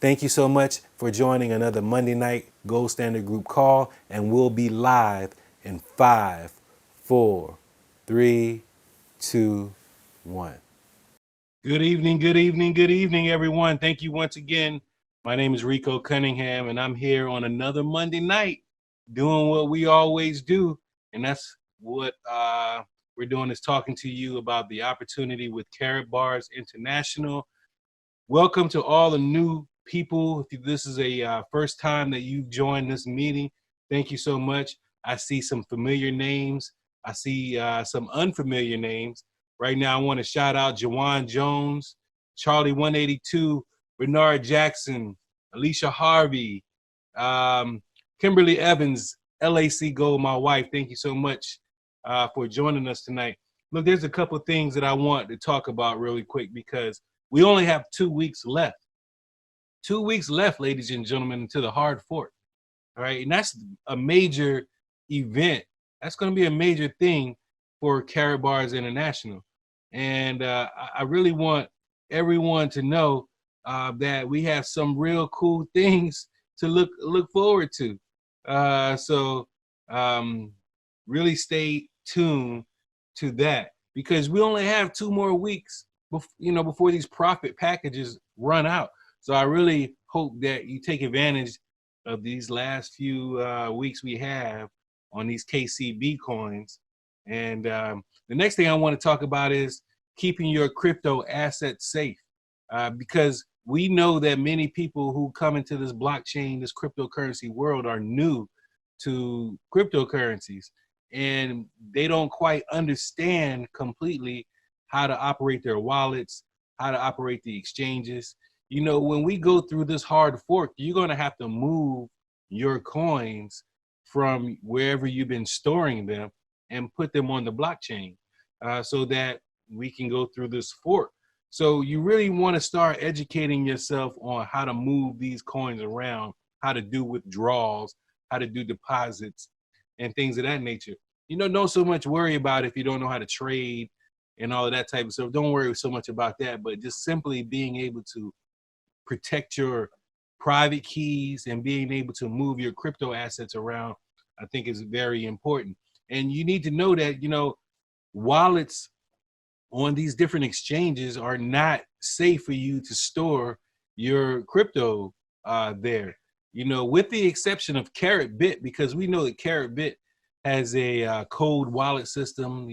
Thank you so much for joining another Monday night Gold Standard Group call, and we'll be live in 5, 4, 3, 2, 1. Good evening, good evening, good evening, everyone. Thank you once again. My name is Rico Cunningham, and I'm here on another Monday night doing what we always do, and that's what we're doing is talking to you about the opportunity with KaratBars International. Welcome to all the new people. If this is a first time that you've joined this meeting, thank you so much. I see some familiar names. I see some unfamiliar names. Right now, I want to shout out Jawan Jones, Charlie 182, Bernard Jackson, Alicia Harvey, Kimberly Evans, LAC Gold, my wife. Thank you so much for joining us tonight. Look, there's a couple of things that I want to talk about really quick because we only have 2 weeks left. 2 weeks left, ladies and gentlemen, until the hard fork. All right, and that's a major event. That's going to be a major thing for KaratBars International. And I really want everyone to know that we have some real cool things to look forward to. So really stay tuned to that because we only have 2 more weeks, before these profit packages run out. So I really hope that you take advantage of these last few weeks we have on these KCB coins. And the next thing I want to talk about is keeping your crypto assets safe, because we know that many people who come into this blockchain, this cryptocurrency world are new to cryptocurrencies, and they don't quite understand completely how to operate their wallets, how to operate the exchanges. When we go through this hard fork, you're going to have to move your coins from wherever you've been storing them and put them on the blockchain so that we can go through this fork. So you really want to start educating yourself on how to move these coins around, how to do withdrawals, how to do deposits, and things of that nature. Don't so much worry about if you don't know how to trade and all of that type of stuff. Don't worry so much about that, but just simply being able to protect your private keys and being able to move your crypto assets around, I think is very important. And you need to know that, wallets on these different exchanges are not safe for you to store your crypto there, with the exception of KaratBit, because we know that KaratBit has a code wallet system.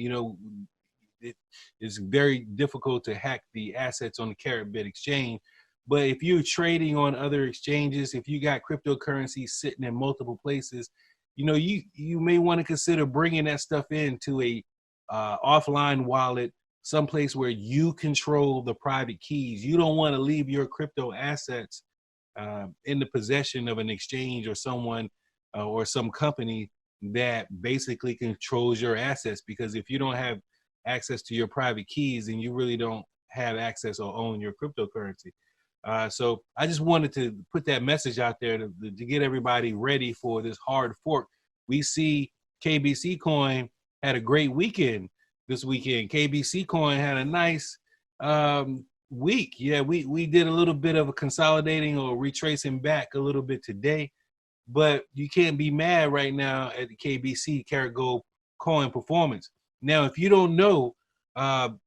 It is very difficult to hack the assets on the KaratBit exchange. But if you're trading on other exchanges, if you got cryptocurrency sitting in multiple places, you may want to consider bringing that stuff into a offline wallet, someplace where you control the private keys. You don't want to leave your crypto assets in the possession of an exchange or someone or some company that basically controls your assets, because if you don't have access to your private keys, then you really don't have access or own your cryptocurrency. So I just wanted to put that message out there to get everybody ready for this hard fork. We see KBC coin had a great weekend this weekend. KBC coin had a nice week. Yeah, we did a little bit of a consolidating or retracing back a little bit today, but you can't be mad right now at the KBC KaratGold coin performance. Now, if you don't know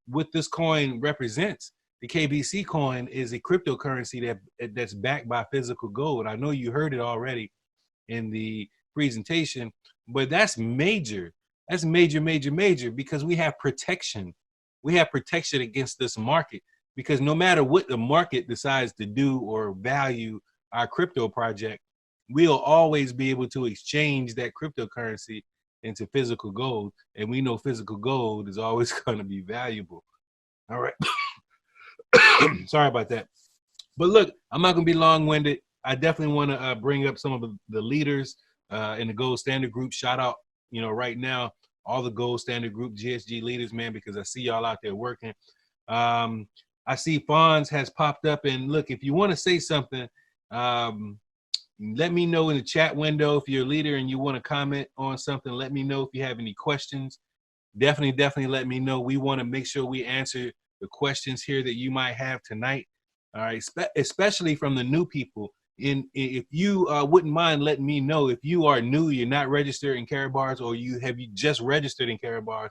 what this coin represents, the KBC coin is a cryptocurrency that's backed by physical gold. I know you heard it already in the presentation, but that's major. That's major, major, major, because we have protection. We have protection against this market, because no matter what the market decides to do or value our crypto project, we'll always be able to exchange that cryptocurrency into physical gold. And we know physical gold is always going to be valuable. All right. Sorry about that. But look, I'm not going to be long-winded. I definitely want to bring up some of the leaders in the Gold Standard Group. Shout out, right now, all the Gold Standard Group GSG leaders, man, because I see y'all out there working. I see Fonz has popped up. And look, if you want to say something, let me know in the chat window. If you're a leader and you want to comment on something, let me know. If you have any questions, definitely let me know. We want to make sure we answer the questions here that you might have tonight. All right, especially from the new people. If you wouldn't mind letting me know if you are new, you're not registered in KaratBars, or you just registered in KaratBars,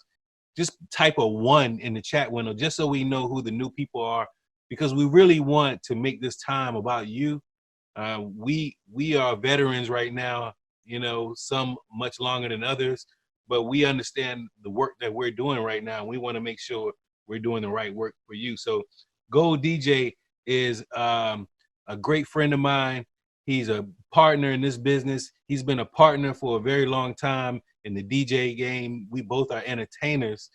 just type a 1 in the chat window, just so we know who the new people are, because we really want to make this time about you. We are veterans right now, you know, some much longer than others, but we understand the work that we're doing right now. We want to make sure we're doing the right work for you. So Gold DJ is a great friend of mine. He's a partner in this business. He's been a partner for a very long time in the DJ game. We both are entertainers.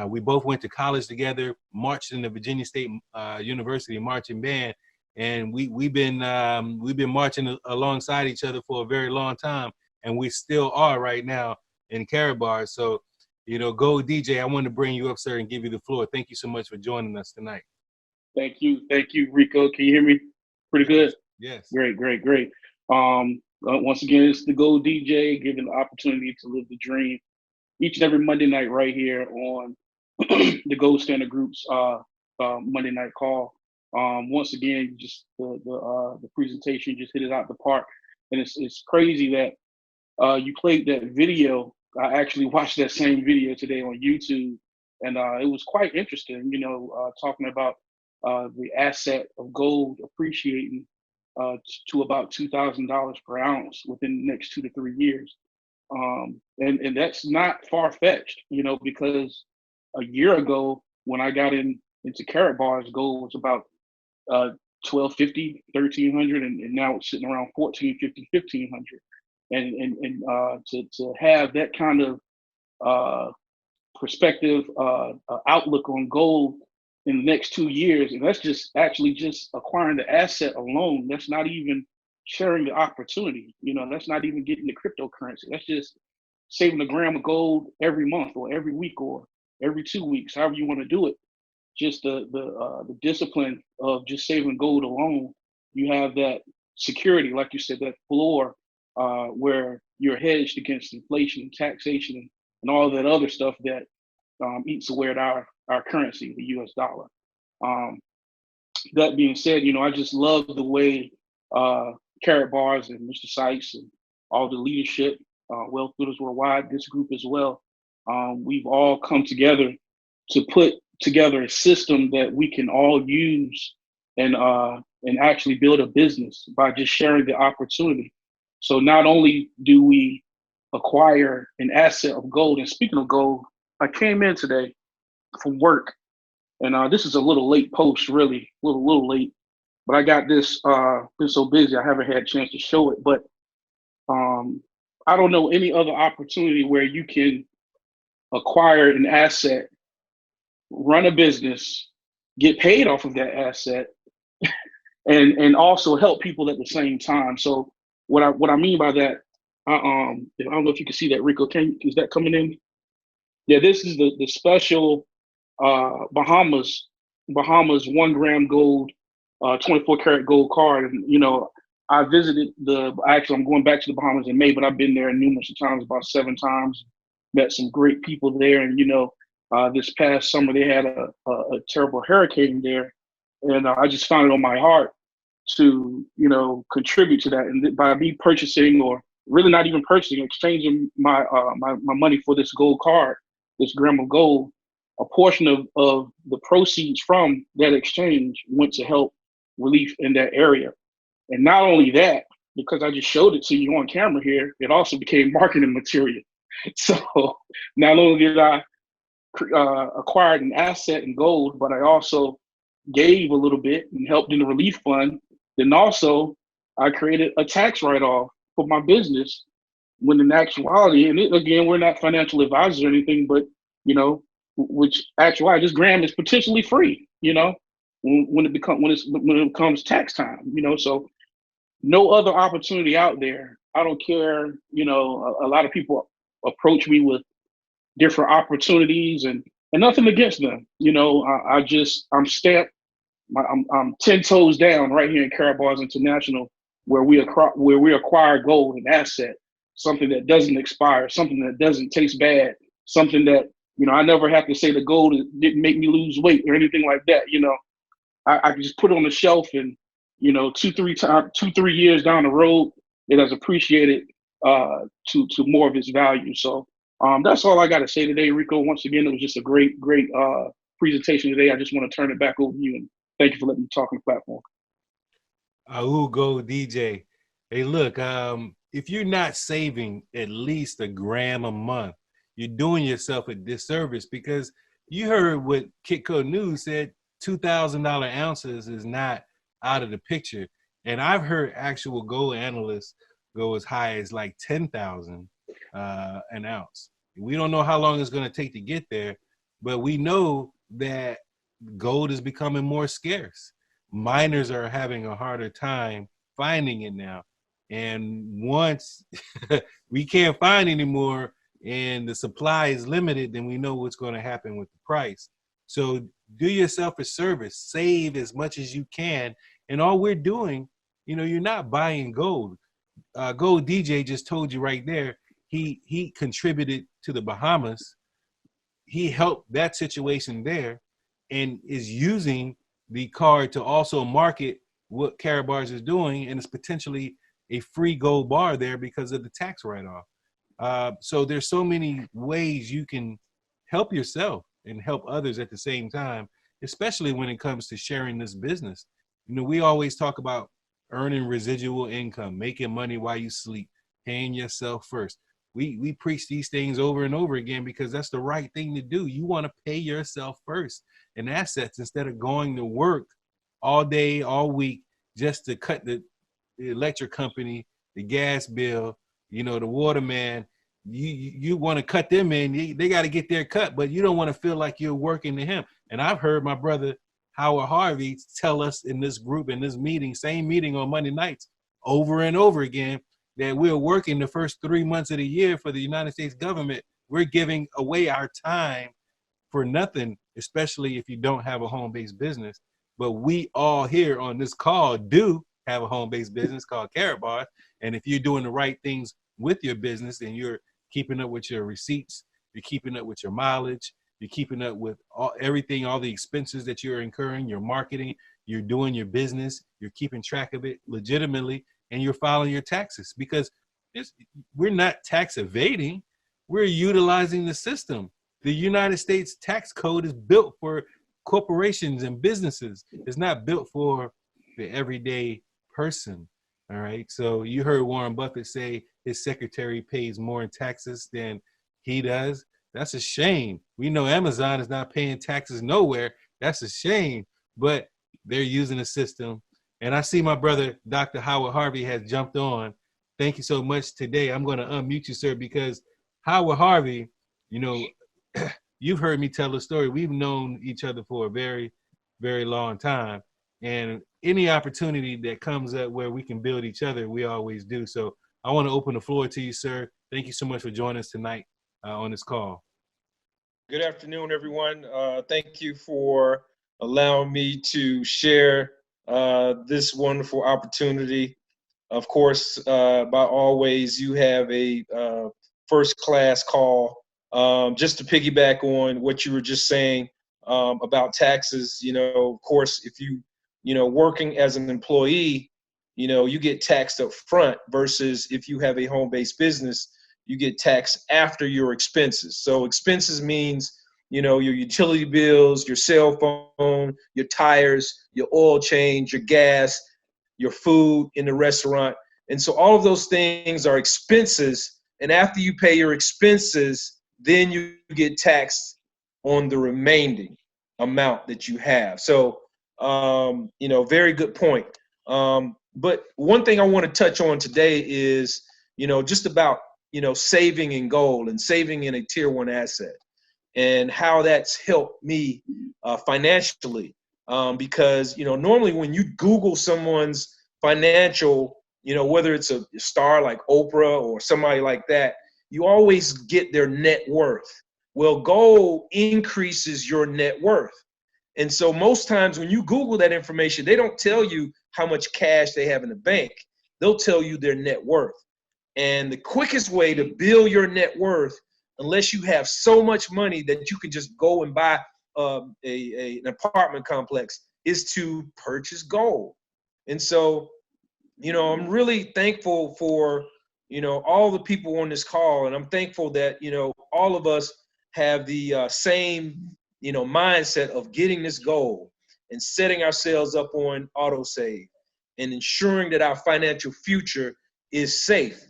We both went to college together, marched in the Virginia State University marching band, and we've been marching alongside each other for a very long time, and we still are right now in KaratBars. So, you know, Gold DJ, I want to bring you up, sir, and give you the floor. Thank you so much for joining us tonight. Thank you, Rico. Can you hear me? Pretty good. Yes. Great. Once again, it's the Gold DJ, given the opportunity to live the dream each and every Monday night right here on the Gold Standard Group's Monday night call. Once again, just the presentation just hit it out the park, and it's crazy that you played that video. I actually watched that same video today on YouTube, and it was quite interesting. You know, talking about the asset of gold appreciating to about $2,000 per ounce within the next 2 to 3 years. And that's not far-fetched, you know, because a year ago when I got into KaratBars, gold was about $1,250, $1,300, and now it's sitting around $1,450, $1,500. And to have that kind of perspective outlook on gold in the next 2 years, and that's just acquiring the asset alone. That's not even sharing the opportunity. You know, that's not even getting the cryptocurrency. That's just saving a gram of gold every month or every week or every 2 weeks, however you want to do it. Just the discipline of just saving gold alone. You have that security, like you said, that floor where you're hedged against inflation, taxation, and all that other stuff that eats away at our currency, the US dollar. That being said, you know, I just love the way KaratBars and Mr. Seiz and all the leadership, Wealth Builders Worldwide, this group as well, we've all come together to put together a system that we can all use and actually build a business by just sharing the opportunity. So not only do we acquire an asset of gold, and speaking of gold, I came in today from work, and this is a little late post, really, a little late, but I got this, been so busy, I haven't had a chance to show it, but I don't know any other opportunity where you can acquire an asset, run a business, get paid off of that asset, and also help people at the same time. So what I mean by that, I don't know if you can see that, Rico. Is that coming in? Yeah, this is the special Bahamas 1 gram gold, 24 karat gold card. And you know, I visited actually I'm going back to the Bahamas in May, but I've been there numerous times, about 7 times. Met some great people there, and you know, this past summer they had a terrible hurricane there, and I just found it on my heart to, you know, contribute to that. And by me purchasing, or really not even purchasing, exchanging my money for this gold card, this gram of gold, a portion of the proceeds from that exchange went to help relief in that area. And not only that, because I just showed it to you on camera here, it also became marketing material. So not only did I acquire an asset in gold, but I also gave a little bit and helped in the relief fund. Then also I created a tax write-off for my business, when in actuality, and again, we're not financial advisors or anything, but you know, which actually this gram is potentially free, you know, when it becomes tax time, you know. So no other opportunity out there. I don't care, you know, a lot of people approach me with different opportunities, and nothing against them, you know. I'm stamped, I'm 10 toes down right here in KaratBars International, where we acquire gold, an asset, something that doesn't expire, something that doesn't taste bad, something that, you know, I never have to say the gold didn't make me lose weight or anything like that. You know, I can just put it on the shelf, and 2-3 years down the road, it has appreciated to more of its value. So that's all I got to say today, Rico. Once again, it was just a great presentation today. I just want to turn it back over to you, and thank you for letting me talk on the platform. Go DJ. Hey, look, if you're not saving at least $1 a month, you're doing yourself a disservice, because you heard what Kitco News said, $2,000 ounces is not out of the picture. And I've heard actual gold analysts go as high as like 10,000 an ounce. We don't know how long it's going to take to get there, but we know that gold is becoming more scarce. Miners are having a harder time finding it now. And once we can't find anymore and the supply is limited, then we know what's going to happen with the price. So do yourself a service, save as much as you can. And all we're doing, you're not buying gold. Gold DJ just told you right there, he contributed to the Bahamas. He helped that situation there and is using the card to also market what KaratBars is doing, and it's potentially a free gold bar there because of the tax write-off. So there's so many ways you can help yourself and help others at the same time, especially when it comes to sharing this business. We always talk about earning residual income, making money while you sleep, paying yourself first. We preach these things over and over again because that's the right thing to do. You want to pay yourself first in assets instead of going to work all day, all week, just to cut the electric company, the gas bill, the waterman. You want to cut them in, they got to get their cut, but you don't want to feel like you're working to him. And I've heard my brother Howard Harvey tell us in this group, in this meeting, same meeting on Monday nights, over and over again, that we're working the first 3 months of the year for the United States government. We're giving away our time for nothing, especially if you don't have a home-based business. But we all here on this call do have a home-based business called KaratBars. And if you're doing the right things with your business and you're keeping up with your receipts, you're keeping up with your mileage, you're keeping up with everything, all the expenses that you're incurring, your marketing, you're doing your business, you're keeping track of it legitimately, and you're filing your taxes, because we're not tax evading, we're utilizing the system. The United States tax code is built for corporations and businesses. It's not built for the everyday person. All right. So you heard Warren Buffett say his secretary pays more in taxes than he does. That's a shame. We know Amazon is not paying taxes nowhere. That's a shame. But they're using a system. And I see my brother, Dr. Howard Harvey, has jumped on. Thank you so much today. I'm going to unmute you, sir, because Howard Harvey, you've heard me tell the story. We've known each other for a very, very long time. And any opportunity that comes up where we can build each other, we always do. So I want to open the floor to you, sir. Thank you so much for joining us tonight on this call. Good afternoon, everyone. Thank you for allowing me to share this wonderful opportunity. Of course, by always, you have a first-class call. Just to piggyback on what you were just saying about taxes, of course, if you, working as an employee, you get taxed up front versus if you have a home-based business, you get taxed after your expenses. So expenses means, your utility bills, your cell phone, your tires, your oil change, your gas, your food in the restaurant. And so all of those things are expenses. And after you pay your expenses, then you get taxed on the remaining amount that you have. So, very good point. But one thing I want to touch on today is, just about, saving in gold and saving in a tier 1 asset and how that's helped me financially. Because, normally when you Google someone's financial, whether it's a star like Oprah or somebody like that, you always get their net worth. Well, gold increases your net worth. And so most times when you Google that information, they don't tell you how much cash they have in the bank. They'll tell you their net worth. And the quickest way to build your net worth, unless you have so much money that you can just go and buy an apartment complex, is to purchase gold. And so, you know, I'm really thankful for, you know, all the people on this call. And I'm thankful that, you know, all of us have the same, you know, mindset of getting this goal and setting ourselves up on autosave and ensuring that our financial future is safe.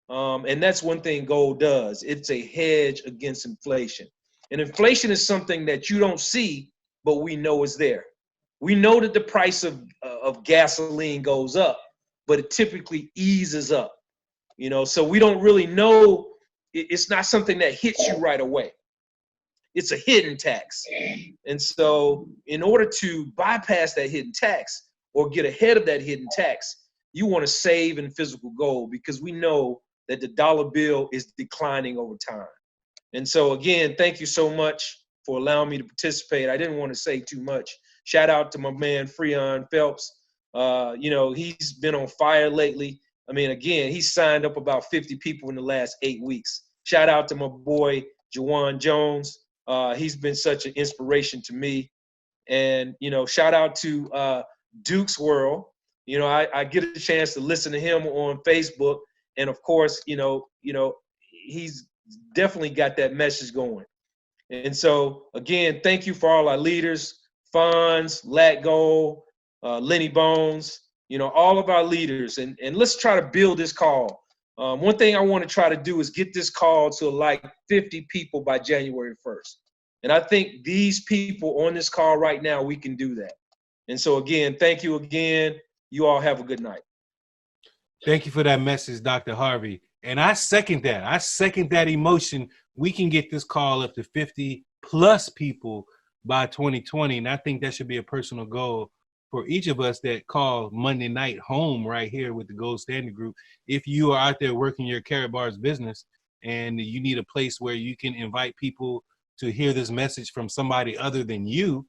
And that's one thing gold does. It's a hedge against inflation. And inflation is something that you don't see, but we know is there. We know that the price of gasoline goes up, but it typically eases up, you know, so we don't really know. It's not something that hits you right away. It's a hidden tax. And so in order to bypass that hidden tax or get ahead of that hidden tax, you want to save in physical gold, because we know that the dollar bill is declining over time. And so again, thank you so much for allowing me to participate. I didn't want to say too much. Shout out to my man, Freon Phelps. You know, he's been on fire lately. I mean, again, he's signed up about 50 people in the last 8 weeks. Shout out to my boy, Jawan Jones. He's been such an inspiration to me. And, you know, shout out to Duke's World. You know, I get a chance to listen to him on Facebook. And of course, you know, he's definitely got that message going. And so again, thank you for all our leaders, Fonz, Lat Gold, Lenny Bones, you know, all of our leaders. And let's try to build this call. One thing I want to try to do is get this call to like 50 people by January 1st. And I think these people on this call right now, we can do that. And so again, thank you again. You all have a good night. Thank you for that message, Dr. Harvey. And I second that. I second that emotion. We can get this call up to 50 plus people by 2020. And I think that should be a personal goal for each of us that call Monday night home right here with the Gold Standard Group. If you are out there working your KaratBars business and you need a place where you can invite people to hear this message from somebody other than you,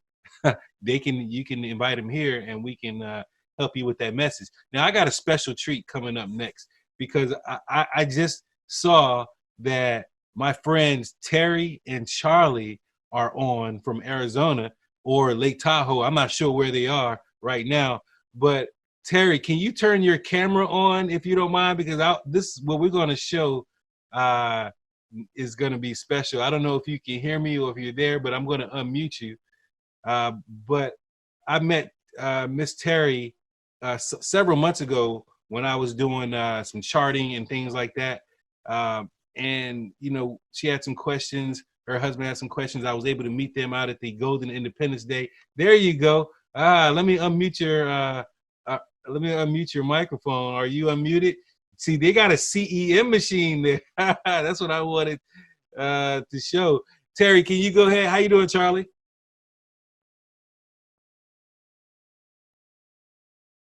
you can invite them here and we can help you with that message. Now, I got a special treat coming up next, because I just saw that my friends Terry and Charlie are on from Arizona or Lake Tahoe. I'm not sure where they are right now, but Terry, can you turn your camera on if you don't mind? Because this is what we're going to show is going to be special. I don't know if you can hear me or if you're there, but I'm going to unmute you. But I met Miss Terry several months ago when I was doing some charting and things like that. And, you know, she had some questions. Her husband had some questions. I was able to meet them out at the Golden Independence Day. There you go. Let me unmute your microphone. Are you unmuted? See, they got a CEM machine there. That's what I wanted to show. Terry, can you go ahead? How you doing, Charlie?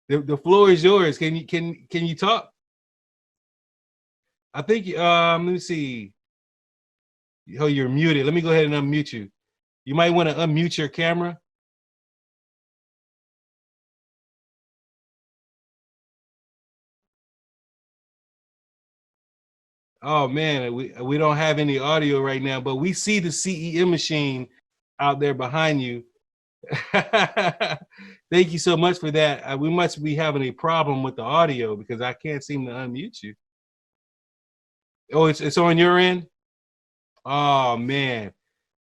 The floor is yours. Can you talk? I think let me see. Oh, you're muted. Let me go ahead and unmute you. You might want to unmute your camera. Oh man, we don't have any audio right now, but we see the CEM machine out there behind you. Thank you so much for that. We must be having a problem with the audio because I can't seem to unmute you. Oh, it's on your end? Oh man.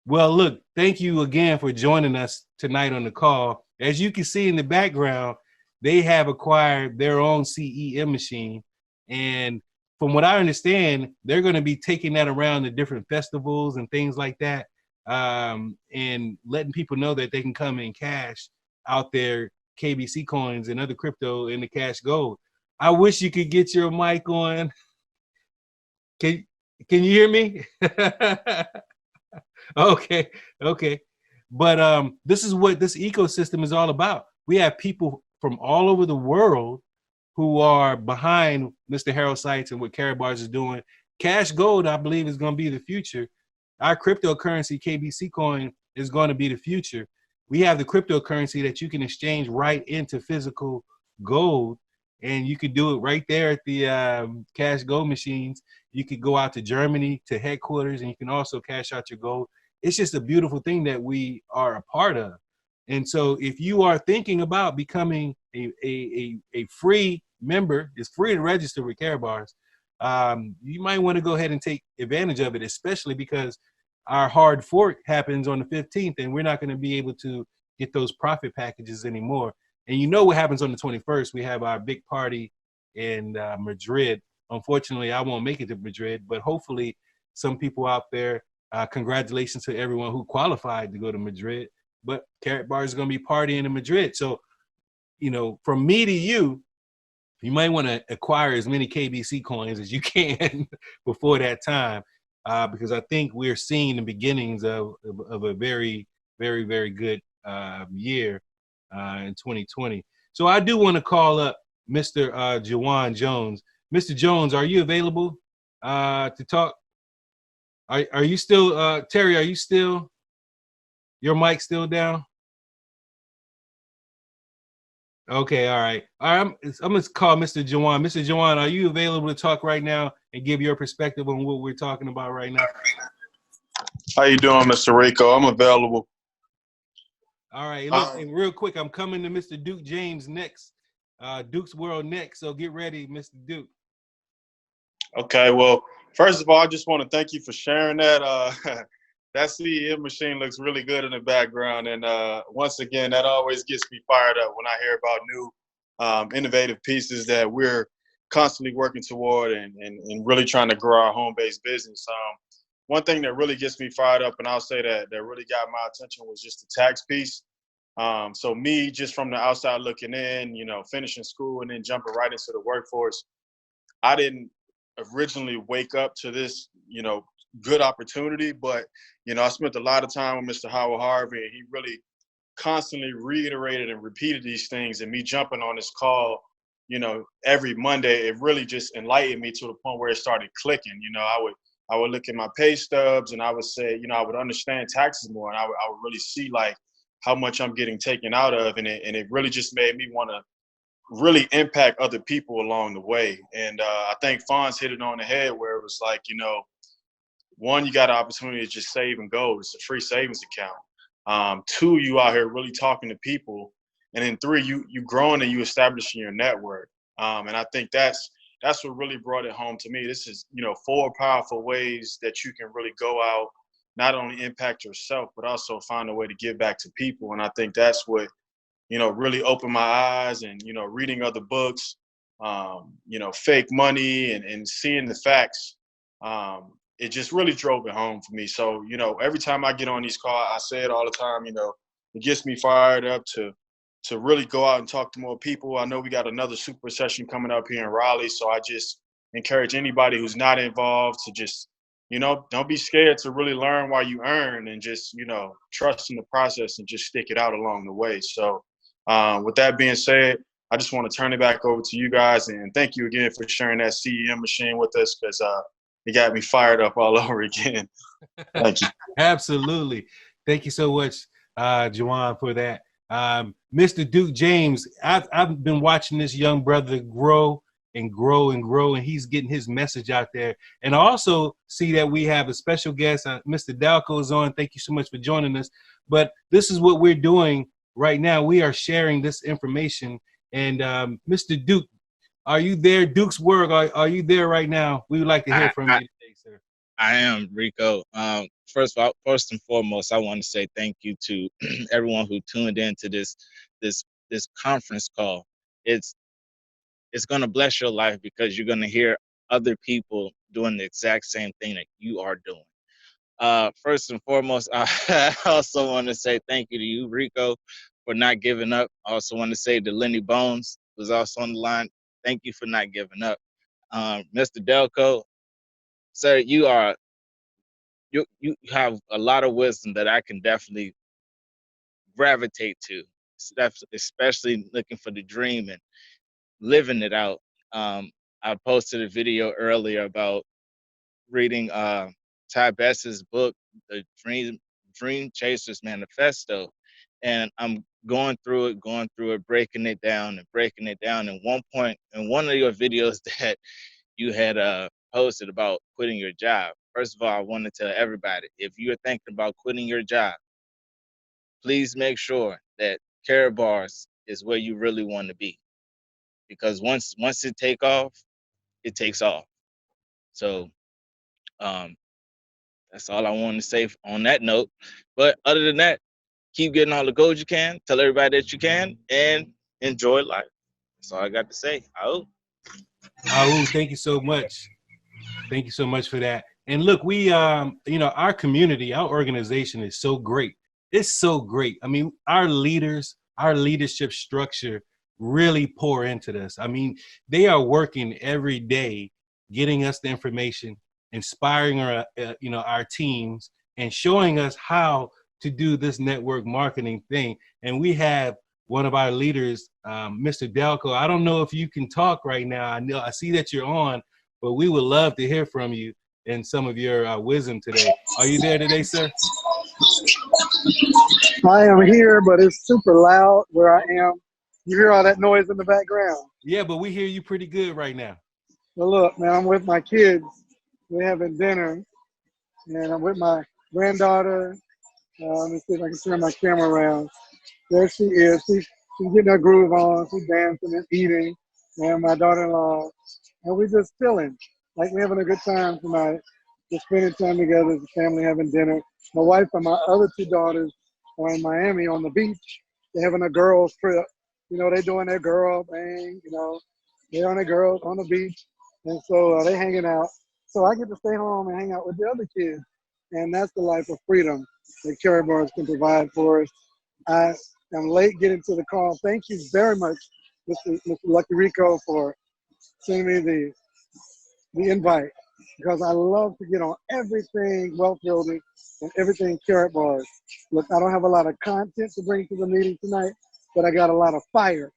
Well, look, thank you again for joining us tonight on the call. As you can see in the background, they have acquired their own CEM machine. And from what I understand, they're going to be taking that around to different festivals and things like that, and letting people know that they can come and cash out their KBC coins and other crypto in the CashGold. I wish you could get your mic on. Can you hear me? Okay. But this is what this ecosystem is all about. We have people from all over the world who are behind Mr. Harald Seiz and what KaratBars is doing. CashGold, I believe, is going to be the future. Our cryptocurrency, KBC coin, is going to be the future. We have the cryptocurrency that you can exchange right into physical gold, and you could do it right there at the CashGold machines. You could go out to Germany, to headquarters, and you can also cash out your gold. It's just a beautiful thing that we are a part of. And so if you are thinking about becoming a free member, it's free to register with KaratBars. You might want to go ahead and take advantage of it, especially because our hard fork happens on the 15th, and we're not going to be able to get those profit packages anymore. And you know what happens on the 21st? We have our big party in Madrid. Unfortunately, I won't make it to Madrid, but hopefully some people out there, congratulations to everyone who qualified to go to Madrid. But KaratBars is going to be partying in Madrid. So, you know, from me to you, you might want to acquire as many KBC coins as you can before that time, because I think we're seeing the beginnings of a very, very, very good year in 2020. So I do want to call up Mr. Jawan Jones. Mr. Jones, are you available to talk? Are you still, Terry, are you still, your mic still down? Okay, all right. I'm going to call Mr. Jawan. Mr. Jawan, are you available to talk right now and give your perspective on what we're talking about right now? How you doing, Mr. Rico? I'm available. All right. Look, and real quick, I'm coming to Mr. Duke James next. Duke's World next. So get ready, Mr. Duke. Okay, well, first of all, I just want to thank you for sharing that. That CEM machine looks really good in the background. And once again, that always gets me fired up when I hear about new innovative pieces that we're constantly working toward and really trying to grow our home-based business. One thing that really gets me fired up, and I'll say that really got my attention, was just the tax piece. So me, just from the outside looking in, you know, finishing school and then jumping right into the workforce, I didn't originally wake up to this, you know, good opportunity, but, you know, I spent a lot of time with Mr. Howard Harvey, and he really constantly reiterated and repeated these things, and me jumping on this call, you know, every Monday, it really just enlightened me to the point where it started clicking. You know, I would look at my pay stubs and I would say, you know, I would understand taxes more, and I would really see like how much I'm getting taken out of, and it really just made me want to really impact other people along the way. And I think Fonz hit it on the head, where it was like, you know, one, you got an opportunity to just save and go. It's a free savings account. Two, you out here really talking to people. And then three, you growing and you establishing your network. And I think that's what really brought it home to me. This is, you know, 4 powerful ways that you can really go out, not only impact yourself, but also find a way to give back to people. And I think that's what, you know, really opened my eyes. And, you know, reading other books, you know, Fake Money and seeing the facts, it just really drove it home for me. So, you know, every time I get on these calls, I say it all the time, you know, it gets me fired up to really go out and talk to more people. I know we got another super session coming up here in Raleigh, so I just encourage anybody who's not involved to just, you know, don't be scared to really learn while you earn, and just, you know, trust in the process and just stick it out along the way. So with that being said, I just want to turn it back over to you guys, and thank you again for sharing that CEM machine with us, because it got me fired up all over again. Thank you. Absolutely. Thank you so much, Jawan, for that. Mr. Duke James, I've been watching this young brother grow and grow and grow, and he's getting his message out there. And I also see that we have a special guest, Mr. Dalcoe is on. Thank you so much for joining us. But this is what we're doing right now. We are sharing this information. And Mr. Duke, are you there? Duke's World, are you there right now? We would like to hear from you today, sir. I am, Rico. First and foremost, I want to say thank you to everyone who tuned in to this conference call. It's going to bless your life, because you're going to hear other people doing the exact same thing that you are doing. First and foremost, I also want to say thank you to you, Rico, for not giving up. I also want to say to Lenny Bones, who's also on the line, thank you for not giving up. Mr. Dalcoe, sir, you have a lot of wisdom that I can definitely gravitate to, especially looking for the dream and living it out. I posted a video earlier about reading Ty Bess's book, The Dream Chasers Manifesto, and I'm going through it, breaking it down. And one point in one of your videos that you had posted about quitting your job. First of all, I want to tell everybody, if you're thinking about quitting your job, please make sure that KaratBars is where you really want to be, because once it take off, it takes off. So that's all I wanted to say on that note. But other than that, keep getting all the gold you can. Tell everybody that you can, and enjoy life. That's all I got to say. Oh, Thank you so much. Thank you so much for that. And look, we, you know, our community, our organization is so great. It's so great. I mean, our leaders, our leadership structure really pour into this. I mean, they are working every day, getting us the information, inspiring our, you know, our teams, and showing us how to do this network marketing thing. And we have one of our leaders, Mr. Dalcoe. I don't know if you can talk right now. I see that you're on, but we would love to hear from you and some of your wisdom today. Are you there today, sir? I am here, but it's super loud where I am. You hear all that noise in the background? Yeah, but we hear you pretty good right now. Well, look, man, I'm with my kids. We're having dinner, and I'm with my granddaughter. Let me see if I can turn my camera around. There she is. She's getting her groove on. She's dancing and eating. And my daughter-in-law. And we're just chilling. Like we're having a good time tonight. Just spending time together as a family, having dinner. My wife and my other two daughters are in Miami on the beach. They're having a girls trip. You know, they're doing their girl thing. You know, they're on the girls on the beach. And so they're hanging out. So I get to stay home and hang out with the other kids. And that's the life of freedom that KaratBars can provide for us. I am late getting to the call. Thank you very much, Mr. Lucky Rico, for sending me the invite, because I love to get on everything wealth building and everything KaratBars. Look, I don't have a lot of content to bring to the meeting tonight, but I got a lot of fire.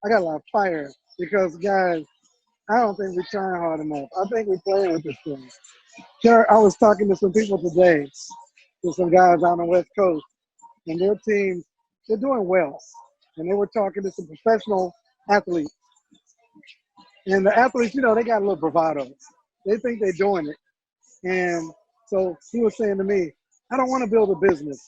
I got a lot of fire because, guys, I don't think we're trying hard enough. I think we're playing with this thing. I was talking to some people today, to some guys on the West Coast, and their teams, they're doing well. And they were talking to some professional athletes. And the athletes, you know, they got a little bravado. They think they're doing it. And so he was saying to me, I don't want to build a business.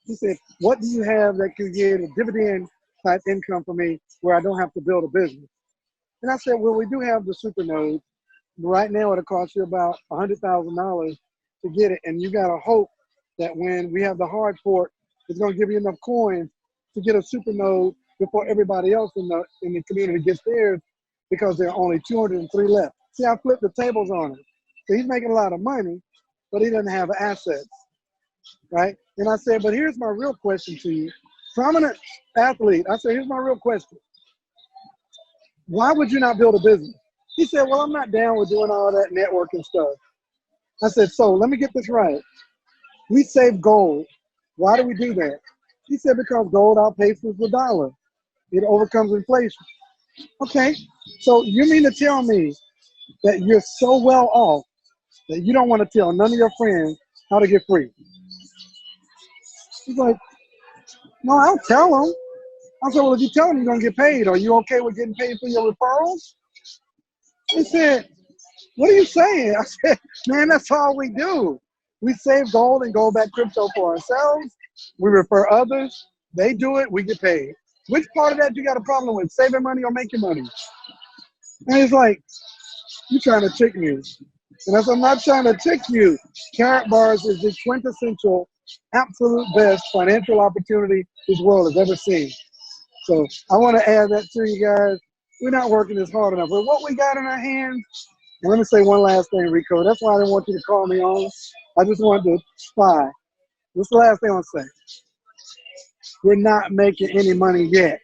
He said, what do you have that could get a dividend type income for me where I don't have to build a business? And I said, well, we do have the super nodes. Right now, it'll cost you about $100,000 to get it. And you got to hope that when we have the hard fork, it's going to give you enough coins to get a super node before everybody else in the community gets theirs, because there are only 203 left. See, I flipped the tables on him. So he's making a lot of money, but he doesn't have assets, right? And I said, but here's my real question to you. Prominent athlete, I said, here's my real question. Why would you not build a business? He said, well, I'm not down with doing all that networking stuff. I said, so let me get this right. We save gold. Why do we do that? He said, because gold outpaces the dollar. It overcomes inflation. Okay, so you mean to tell me that you're so well off that you don't want to tell none of your friends how to get free? He's like, no, I'll tell them. I said, well, if you tell them you're going to get paid, are you okay with getting paid for your referrals? He said, what are you saying? I said, man, that's all we do. We save gold and gold-backed crypto for ourselves. We refer others. They do it. We get paid. Which part of that you got a problem with, saving money or making money? And he's like, you're trying to trick me. And I said, I'm not trying to trick you. KaratBars is the quintessential, absolute best financial opportunity this world has ever seen. So I want to add that to you guys. We're not working this hard enough. But what we got in our hands, and let me say one last thing, Rico. That's why I didn't want you to call me on. I just wanted to spy. This is the last thing I'll say. We're not making any money yet.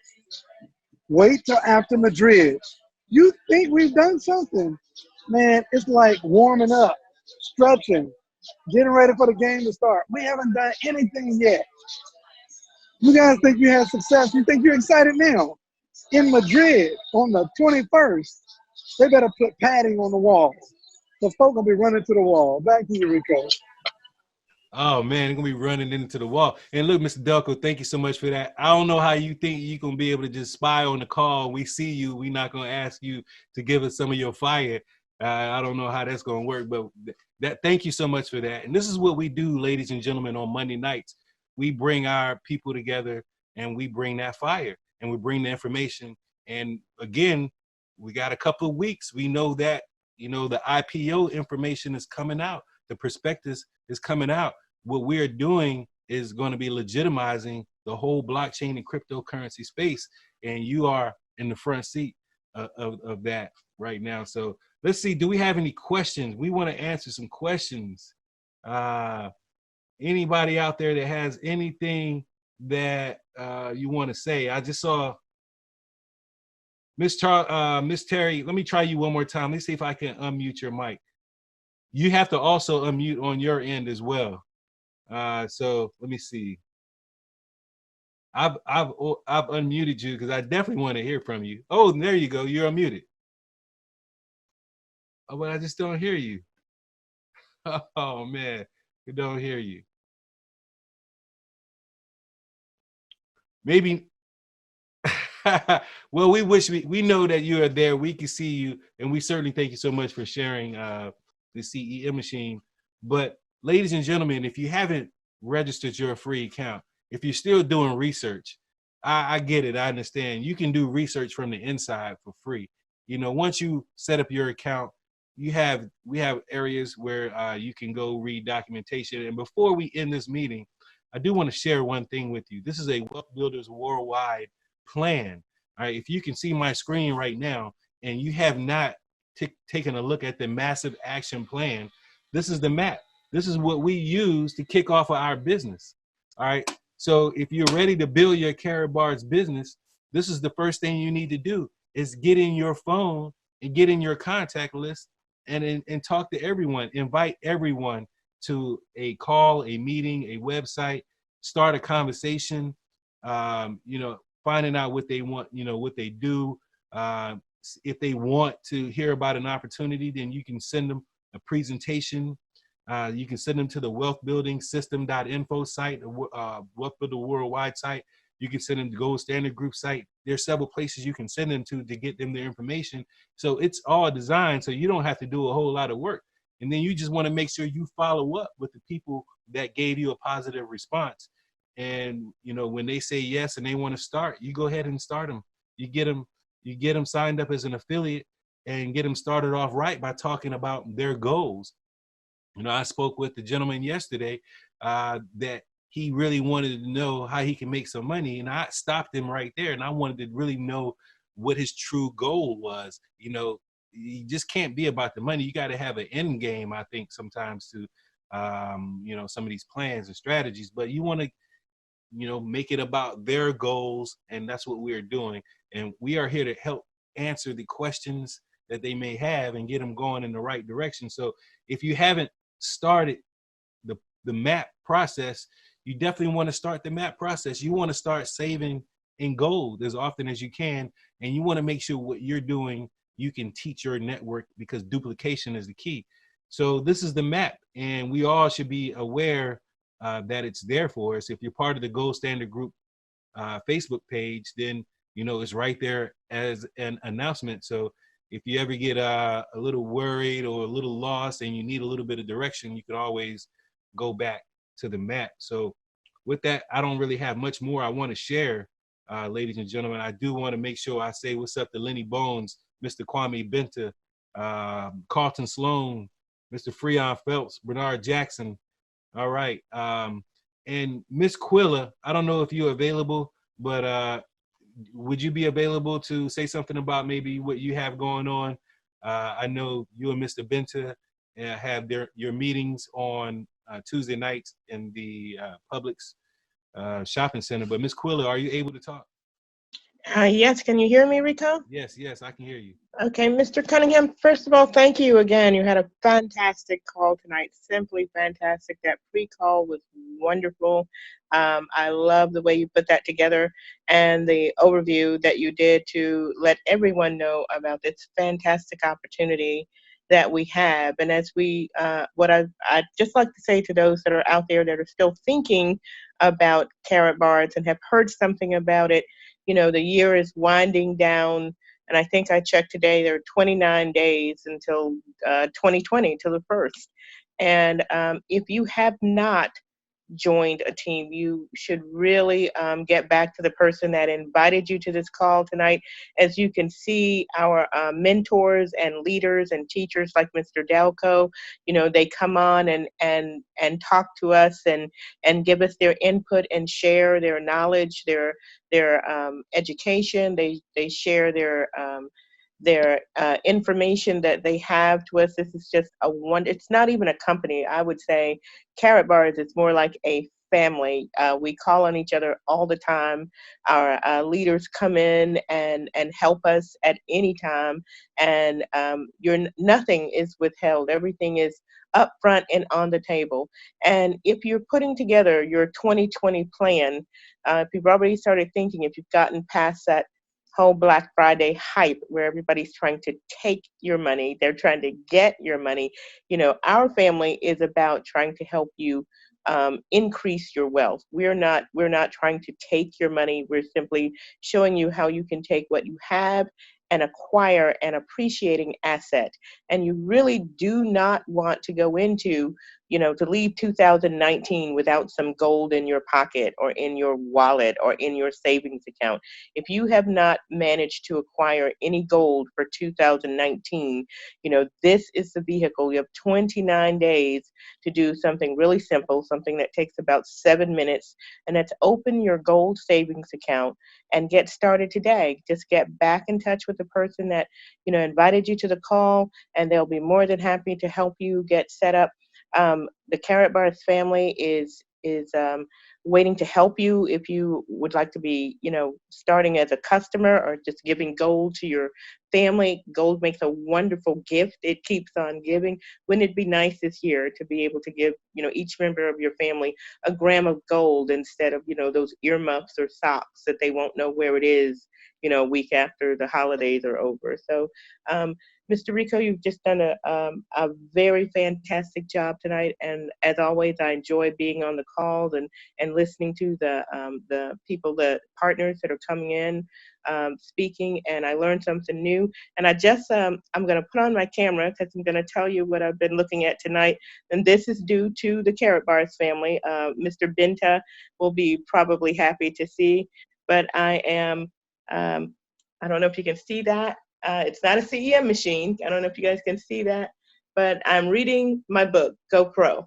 Wait till after Madrid. You think we've done something? Man, it's like warming up, stretching, getting ready for the game to start. We haven't done anything yet. You guys think you had success? You think you're excited now? In Madrid on the 21st, they better put padding on the wall. The folk will be running to the wall. Back to you, Rico. Oh man, they're gonna be running into the wall. And look, Mr. Dalcoe, thank you so much for that. I don't know how you think you're gonna be able to just spy on the call. We see you. We're not gonna ask you to give us some of your fire. I don't know how that's gonna work, but thank you so much for that. And this is what we do, ladies and gentlemen, on Monday nights. We bring our people together and we bring that fire and we bring the information. And again, we got a couple of weeks. We know that, you know, the IPO information is coming out. The prospectus is coming out. What we're doing is going to be legitimizing the whole blockchain and cryptocurrency space. And you are in the front seat of that right now. So let's see, do we have any questions? We want to answer some questions. Anybody out there that has anything that you want to say? I just saw Miss Terry. Let me try you one more time. Let's see if I can unmute your mic. You have to also unmute on your end as well. So let me see. I've unmuted you because I definitely want to hear from you. Oh, there you go. You're unmuted. Oh, but I just don't hear you. Oh man, we don't hear you. Maybe. Well, we wish we know that you are there. We can see you, and we certainly thank you so much for sharing the CEM machine. But ladies and gentlemen, if you haven't registered your free account, if you're still doing research, I get it. I understand. You can do research from the inside for free. You know, once you set up your account, we have areas where you can go read documentation. And before we end this meeting, I do want to share one thing with you. This is a Wealth Builders Worldwide plan. All right, if you can see my screen right now and you have not taken a look at the massive action plan, this is the map. This is what we use to kick off of our business. All right, so if you're ready to build your KaratBars business, this is the first thing you need to do is get in your phone and get in your contact list and talk to everyone. Invite everyone to a call, a meeting, a website, start a conversation, you know, finding out what they want, you know, what they do. If they want to hear about an opportunity, then you can send them a presentation. You can send them to the wealthbuildingsystem.info site, Wealth Builder Worldwide site. You can send them to Gold Standard Group site. There's several places you can send them to get them their information. So it's all designed so you don't have to do a whole lot of work. And then you just want to make sure you follow up with the people that gave you a positive response. And, you know, when they say yes and they want to start, you go ahead and start them. You get them signed up as an affiliate and get them started off right by talking about their goals. You know, I spoke with the gentleman yesterday that he really wanted to know how he can make some money. And I stopped him right there. And I wanted to really know what his true goal was. You know, you just can't be about the money. You got to have an end game, I think, sometimes to, you know, some of these plans and strategies. But you want to, you know, make it about their goals. And that's what we're doing. And we are here to help answer the questions that they may have and get them going in the right direction. So if you haven't started the map process, you definitely want to start the map process. You want to start saving in gold as often as you can. And you want to make sure what you're doing, you can teach your network, because duplication is the key. So this is the map, and we all should be aware that it's there for us. If you're part of the Gold Standard Group Facebook page, then, you know, it's right there as an announcement. So if you ever get a little worried or a little lost and you need a little bit of direction, you can always go back to the map. So with that, I don't really have much more I want to share, ladies and gentlemen. I do want to make sure I say what's up to Lenny Bones, Mr. Kwame Benta, Carlton Sloan, Mr. Freon Phelps, Bernard Jackson. All right. And Miss Quilla, I don't know if you're available, but would you be available to say something about maybe what you have going on? I know you and Mr. Benta have your meetings on Tuesday nights in the Publix shopping center. But Miss Quilla, are you able to talk? Yes, can you hear me, Rico? Yes, I can hear you. Okay, Mr. Cunningham, first of all, thank you again. You had a fantastic call tonight, simply fantastic. That pre-call was wonderful. I love the way you put that together and the overview that you did to let everyone know about this fantastic opportunity that we have. And as we, what I'd just like to say to those that are out there that are still thinking about KaratBars and have heard something about it, you know, the year is winding down, and I think I checked today, there are 29 days until 2020, till the 1st. And if you have not joined a team. You should really get back to the person that invited you to this call tonight. As you can see, our mentors and leaders and teachers like Mr. Dalcoe, you know, they come on and talk to us and give us their input and share their knowledge, their education. They share their information that they have to us. This is just it's not even a company. I would say KaratBars is more like a family. We call on each other all the time. Our leaders come in and help us at any time, and nothing is withheld. Everything is up front and on the table. And if you're putting together your 2020 plan, if you've already started thinking, if you've gotten past that whole Black Friday hype where everybody's trying to take your money, they're trying to get your money. You know, our family is about trying to help you increase your wealth. We're not trying to take your money. We're simply showing you how you can take what you have and acquire an appreciating asset. And you really do not want to go into, you know, to leave 2019 without some gold in your pocket or in your wallet or in your savings account. If you have not managed to acquire any gold for 2019, you know, this is the vehicle. You have 29 days to do something really simple, something that takes about 7 minutes, and that's open your gold savings account and get started today. Just get back in touch with the person that, you know, invited you to the call, and they'll be more than happy to help you get set up. The KaratBars family is waiting to help you if you would like to be, you know, starting as a customer or just giving gold to your family. Gold makes a wonderful gift. It keeps on giving. Wouldn't it be nice this year to be able to give, you know, each member of your family a gram of gold instead of, you know, those earmuffs or socks that they won't know where it is, you know, a week after the holidays are over. So, Mr. Rico, you've just done a very fantastic job tonight, and as always, I enjoy being on the calls and listening to the people, the partners that are coming in, speaking, and I learned something new. And I just I'm going to put on my camera because I'm going to tell you what I've been looking at tonight, and this is due to the KaratBars family. Mr. Binta will be probably happy to see, but I am I don't know if you can see that. It's not a CEM machine. I don't know if you guys can see that, but I'm reading my book, Go Pro,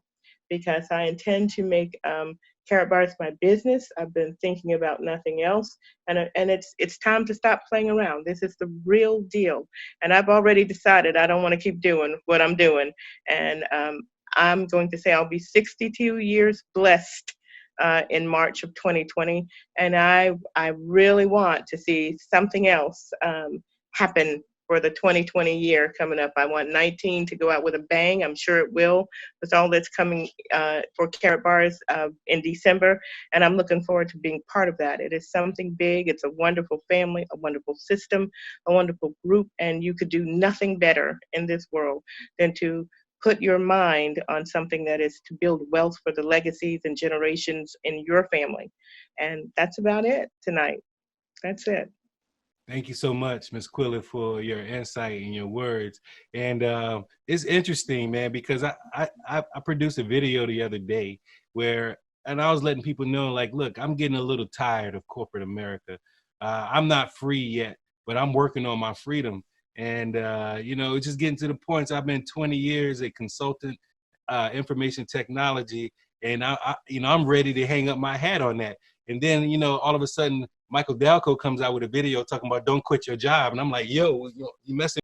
because I intend to make KaratBars my business. I've been thinking about nothing else, and it's time to stop playing around. This is the real deal, and I've already decided I don't want to keep doing what I'm doing, and I'm going to say I'll be 62 years blessed in March of 2020, and I really want to see something else happen for the 2020 year coming up. I want 19 to go out with a bang. I'm sure it will, with all that's coming for KaratBars in December, and I'm looking forward to being part of that. It is something big. It's a wonderful family, a wonderful system, a wonderful group, and you could do nothing better in this world than to put your mind on something that is to build wealth for the legacies and generations in your family. And that's about it tonight. That's it. Thank you so much, Ms. Quilla, for your insight and your words. And it's interesting, man, because I produced a video the other day and I was letting people know, like, look, I'm getting a little tired of corporate America. I'm not free yet, but I'm working on my freedom. And, you know, it's just getting to the points. I've been 20 years a consultant, information technology, and I'm ready to hang up my hat on that. And then, you know, all of a sudden, Michael Dalcoe comes out with a video talking about don't quit your job. And I'm like, yo, you messing